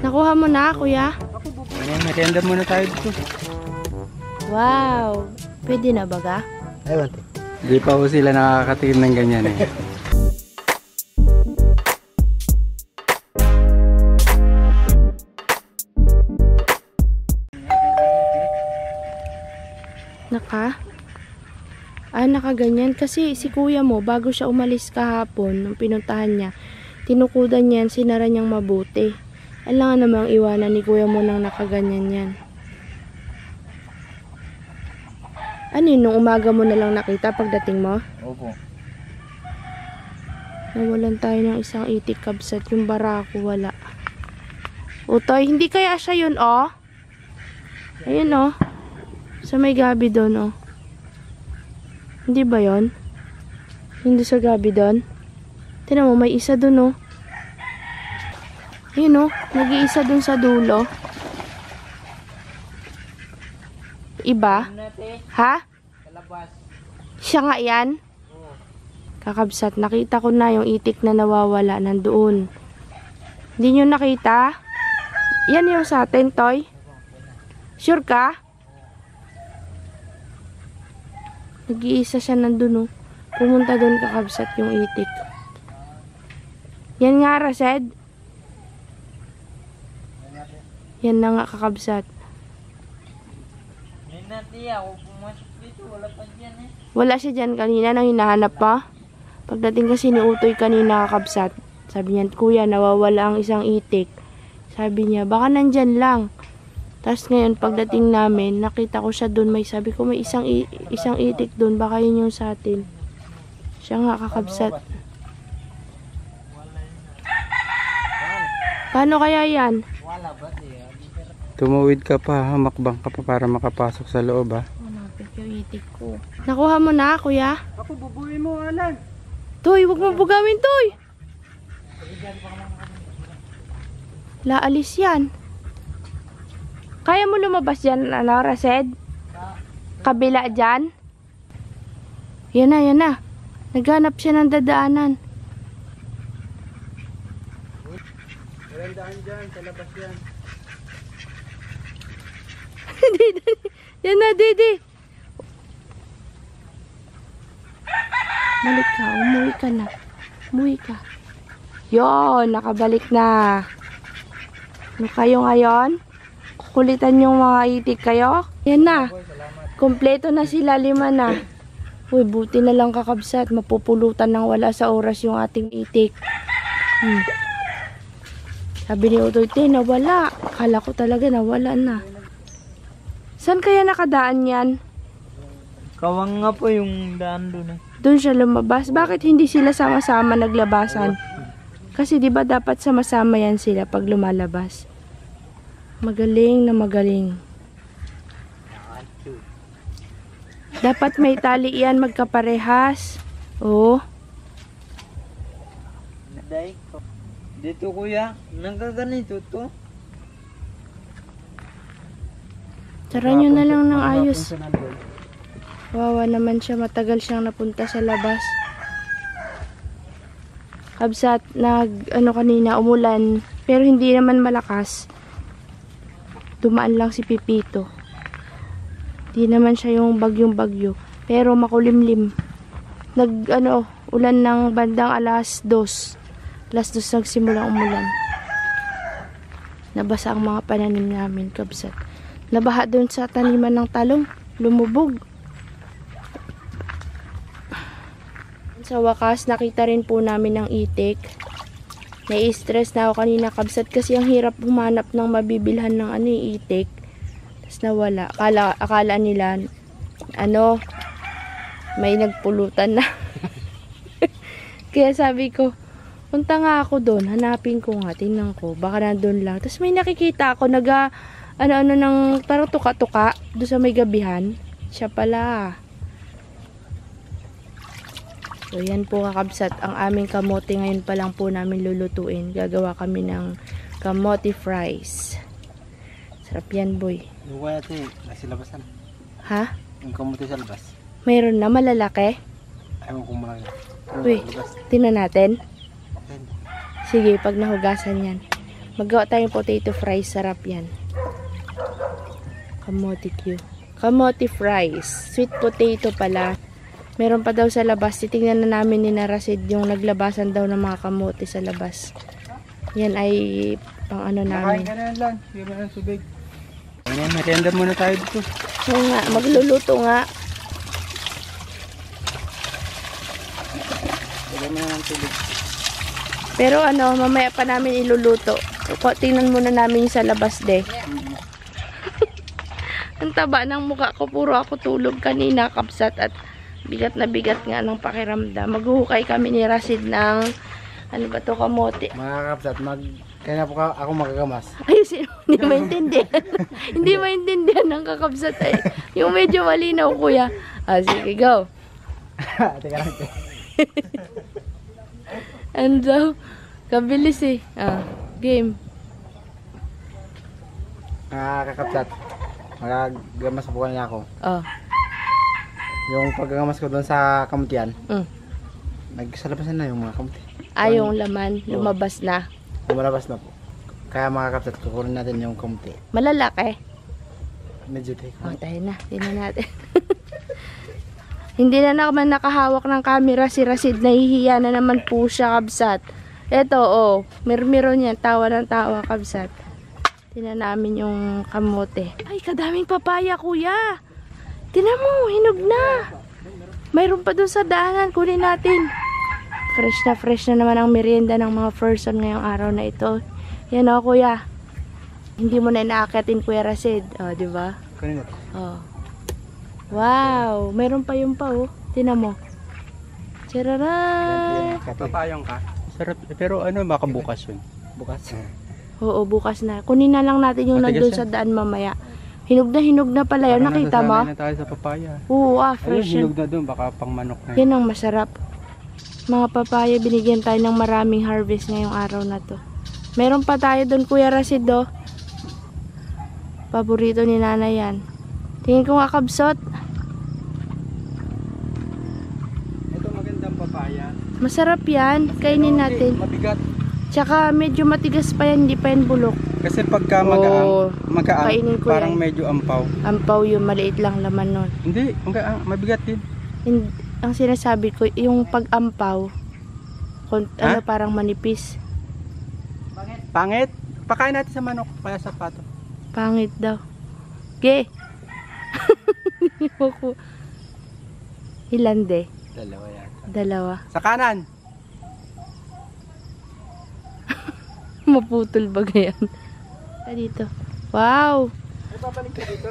Nakuha mo na, kuya? Merienda muna tayo dito. Wow! Pwede na baga? Ewan. Di pa po sila nakakatikim ng ganyan eh. Nakaganyan kasi si kuya mo bago siya umalis kahapon nung pinuntahan niya, tinukudan niyan, sinara niyang mabuti. Alangan namang iwanan ni kuya mo nang nakaganyan yan. Ano yun, nung umaga mo na lang nakita pagdating mo? Opo. Nawalan tayo ng isang itik kabsat, yung barako wala. Utoy, hindi kaya siya yun, oh? Ayun, oh. Sa may gabi doon, oh. Hindi ba yun? Hindi sa gabi doon? Tingnan mo, may isa doon, oh. Ayun, oh. Nag-iisa doon sa dulo. Iba? Ha? Siya nga yan? Kakabsat, nakita ko na yung itik na nawawala nandoon. Hindi nyo nakita? Yan yung sa atin, Toy. Sure ka? Nag-iisa siya nandun, oh. Pumunta doon kakabsat yung itik. Yan nga, Rased. Yan na nga, kakabsat. Wala siya dyan kanina nang hinahanap pa. Pagdating kasi ni Utoy kanina, kakabsat, sabi niya, kuya, nawawala ang isang itik. Sabi niya, baka nandyan lang. Tapos ngayon, pagdating namin, nakita ko siya doon. May sabi ko, may isang itik doon. Baka yun yung sa atin. Siya nga, kakabsat. Paano kaya yan? Tumawid ka pa, hamakbang ka pa para makapasok sa loob, ha? Hanapin yung itik ko. Nakuha mo na, kuya? Ako, bubuhin mo, Alan. Toy, huwag mo bugawin, Toy. Laalis yan. Kaya mo lumabas dyan, ano, Rased? Kabila dyan? Yan na. Naghanap siya ng dadaanan. Walang daan dyan, sa labas yan. Yan na, Didi. Balik ka, umuwi ka na. Umuwi ka. Yon, nakabalik na. Ano kayo ngayon? Kulitan yung mga itik kayo? Yan na. Kompleto na sila, 5 na. Uy, buti na lang kakabsat. Mapupulutan ng wala sa oras yung ating itik. Sabi ni Utoy, nawala. Akala ko talaga nawala na. Saan kaya nakadaan yan? Kawang nga po yung daan doon. Doon siya lumabas. Bakit hindi sila sama-sama naglabasan? Kasi di ba dapat sama-sama yan sila pag lumalabas? Magaling na magaling. Dapat may tali yan magkaparehas. Oh. Dito kuya, nagkaganito to. Tara nyo na lang ng ayos. Wawa naman siya, matagal siyang napunta sa labas. Kabsat, kanina, umulan. Pero hindi naman malakas. Dumaan lang si Pipito. Hindi naman siya yung bagyong-bagyo. Pero makulimlim. Ulan ng bandang alas 2. Alas 2 nagsimula umulan. Nabasa ang mga pananim namin, kabsat. Nabaha doon sa taniman ng talong. Lumubog. Sa wakas, nakita rin po namin ng itik. Nai-stress na ako kanina, kabsat, kasi ang hirap humanap ng mabibilhan ng itik. Tapos nawala. Akala nila, may nagpulutan na. Kaya sabi ko, punta nga ako doon, hanapin ko nga, tingnan ko, baka nandun lang. Tapos may nakikita ako, ng parang tuka-tuka, doon sa may gabihan. Siya pala. So, yan po kakabsat, ang aming kamote ngayon pa lang po namin lulutuin. Gagawa kami ng kamote fries. Sarap yan, boy. Yung kaya ito, nasa labasan. Ha? Yung kamuti sa labas. Mayroon na, malalaki? Ayaw kong malaki. Uy, tingnan natin. Sige, pag nahugasan yan. Magawa tayong potato fries. Sarap yan. Kamote Q. Kamote fries. Sweet potato pala. Meron pa daw sa labas. Titingnan na namin ni Narasid yung naglabasan daw ng mga kamote sa labas. Yan ay pang ano namin. Nakain ka na yan lang. Hindi mo ng tubig. Ayan, merienda muna tayo dito. Oo nga, magluluto nga. Lagyan mo ng tubig. Pero ano, mamaya pa namin iluluto. Tingnan muna namin yung sa labas de. Ang taba ng mukha ko, puro ako tulog kanina, kabsat, at bigat na bigat nga ng pakiramdam. Maghuhukay kami ni Rasid ng, ano ba to, kamote. Mga kapsat, kaya na po ako magagamas. Ayusin mo, hindi maintindihan. Hindi maintindihan ng kakabsat ay. Yung medyo malinaw, kuya. Ah, sige, go. Teka lang. Ano daw? Kabilis eh. Ah, game. Mga kakapsat, magagamas po niya ako. Oh. Yung paggamas ko doon sa kamutian, Mm. nagsalabasan na yung mga kamuti. Ah, yung laman, lumabas na. Lumalabas na po. Kaya mga kapsat, kukunin natin yung kamuti. Malalaki. Medyo take. Oh, tayo na. Tingnan natin. Hindi na naman nakahawak ng camera si Rasid. Nahihiya na naman po siya, kabsat. Eto, oh. Mirmiro niya. Tawa ng tawa, kabsat. Tingnan namin yung kamote. Ay, kadaming papaya, kuya. Tingnan mo, hinog na. Mayroon pa doon sa daanan. Kunin natin. Fresh na naman ang merienda ng mga person ngayong araw na ito. Yan o, kuya. Hindi mo na inaakyatin, Kuya Rasid. O, di ba? Kunin natin. O. Wow! Mayroon pa yung pa, oh. Tingnan mo. Tararay! Papayong ka. Sarap. Pero ano, baka bukas yun. Bukas? Oo, bukas na. Kunin na lang natin yung Matigas nandun yan. sa daan mamaya. Hinog na pala yun. Nakita mo? Nasanay na tayo sa papaya. Oo, Ayun, fresh yun. hinog na doon. Baka pang manok na. Yan ang masarap. Mga papaya, binigyan tayo ng maraming harvest ngayong araw na to. Meron pa tayo doon, Kuya Rasid, oh. Paborito ni nanay yan. Tingin ko nga, kabsot. Ito magandang papaya. Masarap yan. Kainin natin. Mabigat. Tsaka medyo matigas pa yan, hindi pa yan bulok. Kasi pagka Oo. magaang, Kainin ko parang yan. medyo ampaw. Ampaw yung maliit lang laman nun. Hindi, mabigat din. Ang sinasabi ko, yung pag-ampaw, ano, Ha? parang manipis. Pangit. Pakain natin sa manok, kaya sa pato. Pangit daw. Ge! Hindi mo ko. Ilan de? Dalawa yan. Dalawa. Sa kanan. Maputol ba ganyan? Dito. Wow! Ay, babalik ka dito.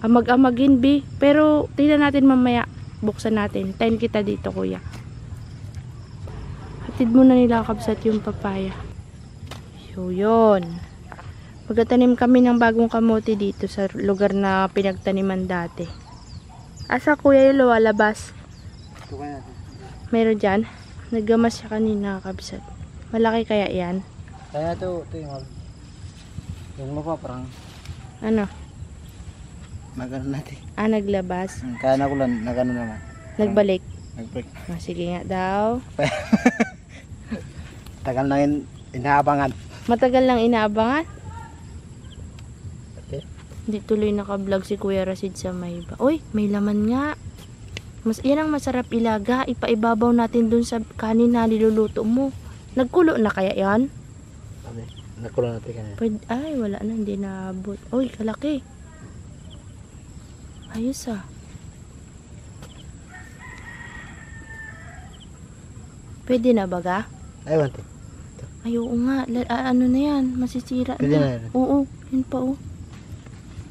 Amag-amagin, B. Pero, tingnan natin mamaya. Buksan natin. Tayin kita dito, kuya. Hatid muna nila kabsat yung papaya. So, yun. Magtatanim kami ng bagong kamote dito sa lugar na pinagtaniman dati. Asa, kuya, yung lumalabas? Tukan natin. Meron dyan? Naggamas siya kanina, kabsat. Malaki kaya yan? Kaya ito yung lupa parang Ano? nagano natin. Ah, naglabas. Kaya na ko lang, nagano naman. Nagbalik. Nag-break. Ah, sige nga daw. Tagal na yun, inaabangan. Matagal lang inaabangan. Okay. Hindi tuloy naka-vlog si Kuya Rasid sa Mayba. Uy, may laman nga. Yan ang masarap ilaga. Ipaibabaw natin dun sa kanin na niluluto mo. Nagkulo na kaya yan? Sabi, nakulang natin kanina. Ay, wala na. Hindi naabot. Uy, kalaki. Ayos ah. Pwede na baga? Ay, wante. Ay, oo nga. Ano na yan? Masisira Pwede na. na yan. Oo, yun pa oh.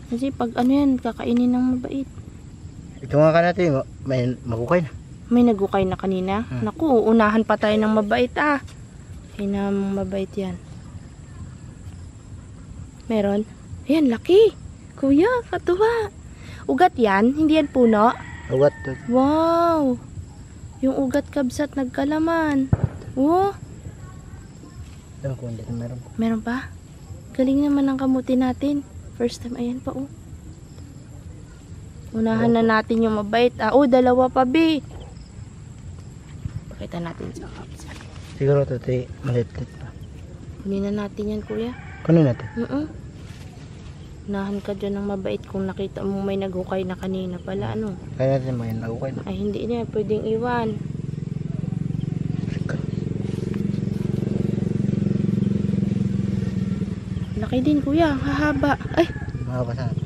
Kasi pag ano yan, kakainin ng mabait. Ito nga ka natin, may magukay na. May nagukay na kanina. Naku, uunahan pa tayo ng mabait ah. Kaya mabait yan. Meron? Ayan, laki. Kuya, katuwa. Ugat yan? Hindi yan puno? Ugat. Wow! Yung ugat kabsat nagkalaman. Oh, Alam ko, hindi na meron. meron pa? Galing naman ang kamuti natin. First time, ayan pa oh. Unahan na natin yung mabait. Ah, oh, dalawa pa, B. Pakita natin sa kabsat. Siguro ito, maliit pa. Kunin na natin yan, kuya. Kunin natin. Unahan ka dyan ng mabait kung nakita mo may naghukay na kanina pala, ano? Kaya natin may nagukay na. Ay, hindi na. Pwedeng iwan. Laki din, kuya. Hahaba. Ay, Mahaba sa atin.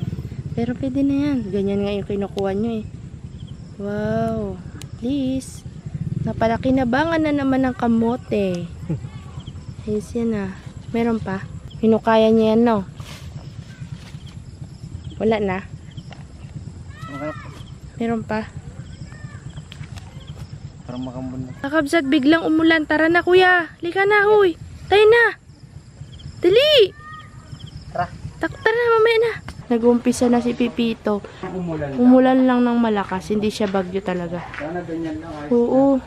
pero pwede na yan. Ganyan nga yung kinukuha nyo eh. Wow. Please. Napalaki na bangan na naman ng kamote. Ayos yan ah. Meron pa. Hinukaya niya yan, no? Wala na. Okay. Meron pa. Parang makambun na. Kakabsat, biglang umulan. Tara na, kuya. Lika na, huy. Tayo na. Dali. Tara. Tara na, mamaya na. Nag-umpisa na si Pipito. Umulan. Umulan lang ng malakas. Hindi siya bagyo talaga. Sana ganyan lang. Oo.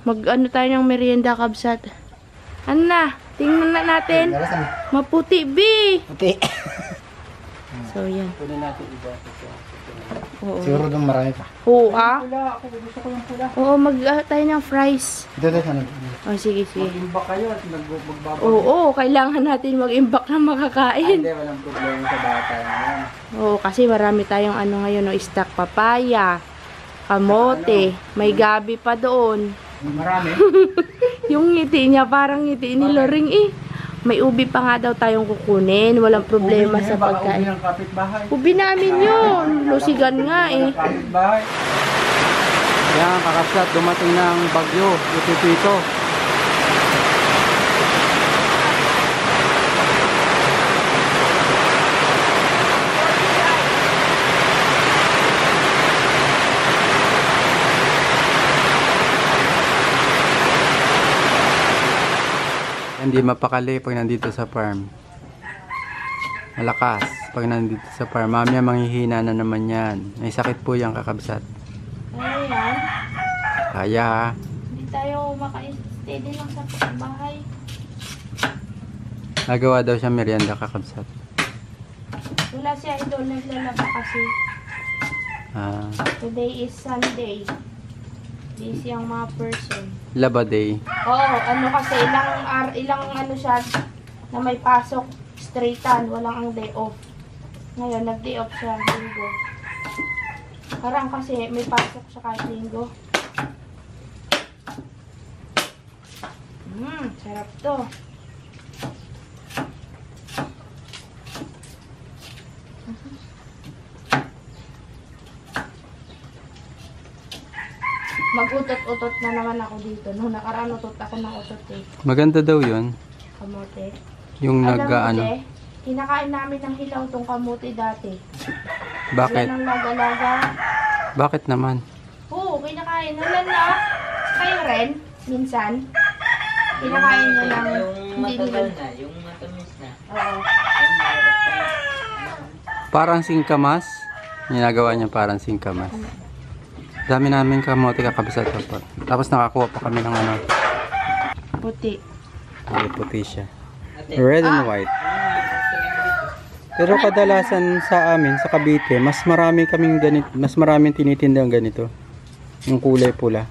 Mag-ano tayo ng merienda, kabsat. Ano na? Tingnan na natin. Nalasan. Maputi, B. Puti. So, yan. Kunin natin iba. Oo. Siguro doon marami pa. Oo, ah? Pula. Ako gusto ko yung pula. Oo, tayo ng fries. Ito sana. Oh, sige, sige. Mag-imbak kayo at magbabag. Oo, kailangan natin mag-imbak ng makakain. Hindi, walang problema sa bata ngayon. Oo, kasi marami tayong ano ngayon, no, stock papaya, kamote, may gabi pa doon. Marami. Yung ngiti niya, parang ngiti ni Loring eh. May ubi pa nga daw tayong kukunin, walang problema sa Ubi pagkain. ng kapitbahay. Ubi namin yun, lusigan nga eh. Kapitbahay. Yan, kakapsat, dumating na ang bagyo, Pipito. Hindi mapakali pag nandito sa farm. Malakas pag nandito sa farm. Mamaya manghihina na naman yan. May sakit po yung kakabsat. Ayan, Kaya ha. hindi tayo maka-steady lang sa bahay. Nagawa daw siya merienda kakabsat. Wala siya idol, naglalaba kasi. Ah, Today is Sunday. Busy ang mga person. Laba day. Oo, ano kasi ilang ano siya na may pasok straightan, walang ang day off. Ngayon nag-day off siya linggo. Parang kasi may pasok siya kahit linggo. Sarap to. Mag-utot-utot na naman ako dito. Nung nakaraan utot ako ng utot eh. Maganda daw yun. Kamote. Yung Alam mo, nag-ano. te, kinakain namin ng hilaw tong kamote dati. Bakit? Wala nang laga-laga. Bakit naman? Oo, kinakain. Wala na. Kayo rin, minsan. Kinakain nyo ng Yung hindi matagal nila. na, yung matamis na. Oo. Yung mahirap na. Parang singkamas. Ginagawa niya parang singkamas. Dami namin kamote kakabsat. Tapos nakakuha pa kami ng ano. Puti. Ay, puti siya. Red and white. Pero kadalasan sa amin, sa Cavite, mas marami kaming ganito, mas maraming tinitindang ganito. Yung kulay pula.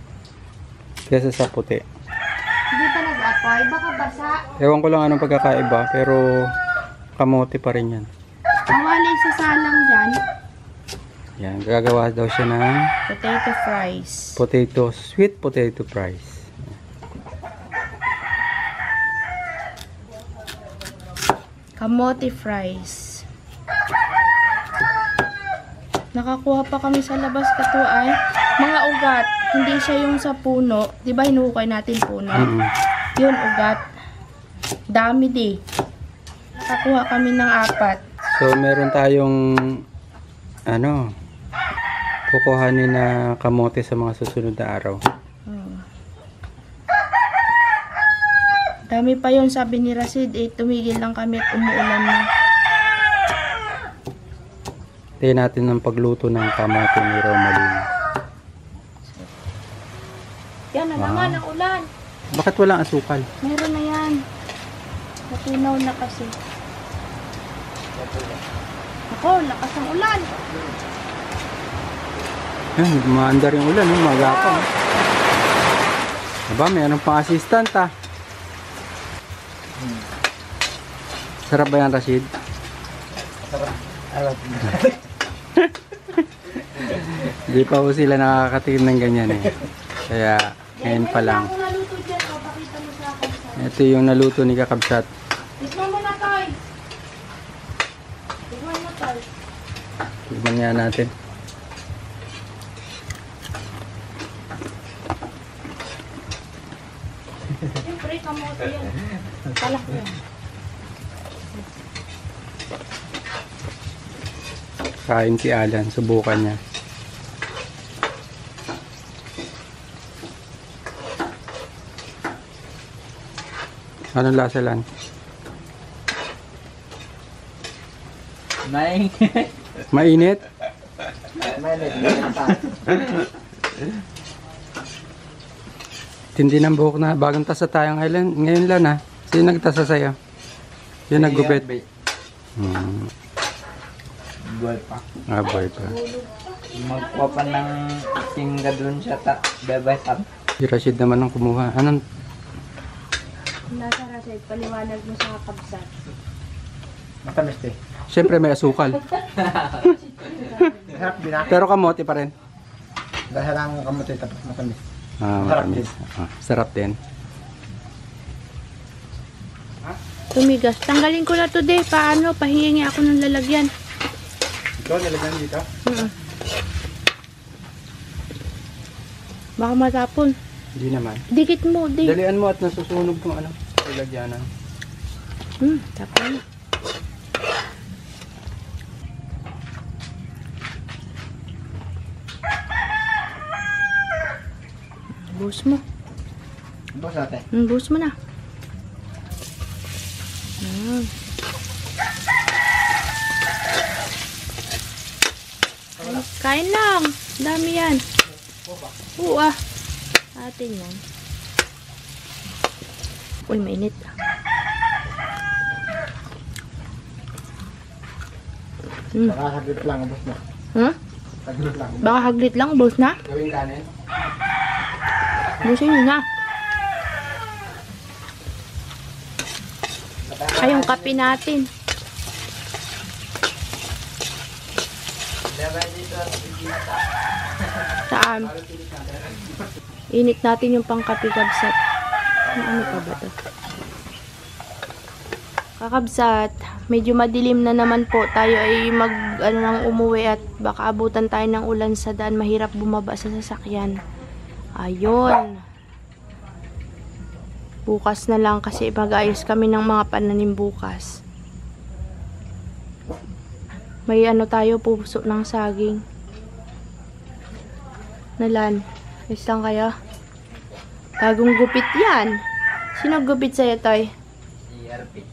Kesa sa puti. Hindi pa nag-apoy. Baka basa. Ewan ko lang anong pagkakaiba, pero kamote pa rin yan. Awali sa salang dyan. Yan, gagawa daw siya ng Potato fries. sweet potato fries. Kamote fries. Nakakuha pa kami sa labas kato ay mga ugat. Hindi siya yung sa puno. Di ba hinuhukay natin puno? Yun ugat. Dami di. Nakakuha kami ng 4. So, meron tayong ano, kukuhanin na kamote sa mga susunod na araw. Dami pa yun, sabi ni Rasid, tumigil lang kami at umuulan na. Tayo natin ng pagluto ng kamote ni Romalyn. Yan na naman ang ulan. Bakit walang asukal? Meron na yan. Natunaw na kasi. Ako, lakas ng ulan. Yan, umaandar yung ulan, magapang. Aba, may anong pang assistant ah. Sarap ba yan, Rashid? Hindi pa po sila nakakatikim ng ganyan eh. Kaya ngayon pa lang. Ako naluto dyan, papakita mo sa akin. Ito yung naluto ni Kakabsat. Tikman mo na, Toy. Tikman mo, Toy. Tignan nga natin. Siyempre, kamote yan. Palak yan. Kain si Alan. Subukan niya. Anong lasa lang? May Mainit? Tindi ng buhok na. Bagong tasa tayong Island. Ngayon lang ha. Sino nagtasa sa'yo? Yung naggupit. Buhay pa. Ah, boy pa. Magkuha pa ng tingga dun siya bebetan. Si Rashid naman ang kumuha. Anong? Nasa Rashid, paliwanag mo sa kakabsat. Matamis eh. Siyempre may asukal. Sarap din ah. Pero kamote pa rin. Dahil ang kamote tapos matamis. Ah, matamis. Ah, sarap din. Tumigas. Tanggalin ko na to, de. Paano? Pahingi ako ng lalagyan. Ito, nilagyan dito? Baka matapon. Hindi naman. Dikit mo, de. Dalian mo at nasusunog kung ano. Ilagyanan. Tapon. Buhos mo. Boss ate. Buhos mo na. Kain lang. Dami yan. Oo ah. Atin yan. Uy, mainit. Baka saglit lang boss na. Huh? Saglit lang. Baka haglit lang, boss na. Gawing kanin? Busin nyo na. Ay, yung kape natin. Saan? Init natin yung pangkape, kabsat. Ano pa ba ito? Kakabsat, medyo madilim na naman po. Tayo ay nang umuwi at baka abutan tayo ng ulan sa daan. Mahirap bumaba sa sasakyan. Ayun. Bukas na lang kasi mag-ayos kami ng mga pananim bukas. May tayo, puso ng saging. Nalan, isang kaya? Bagong gupit yan. Sino gupit sa'yo, Toy? ERP.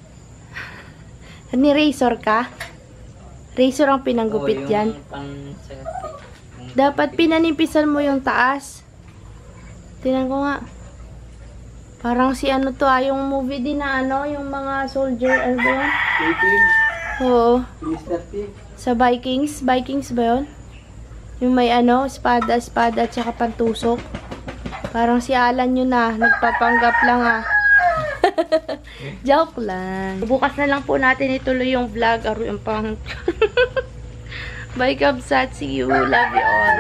Ni Razor ka? Razor ang pinanggupit yan. Dapat pinanipisan mo yung taas. Tingnan ko nga. Parang si yung movie din na yung mga soldier, ano ba yun? Oo. Sa Vikings. Vikings ba yun? Yung may espada at saka pantusok. Parang si Alan yun na. Nagpapanggap lang ah. Joke lang. Bukas na lang po natin ituloy yung vlog. Aro yung pang... Bye, Kabsat. See you. Love you all.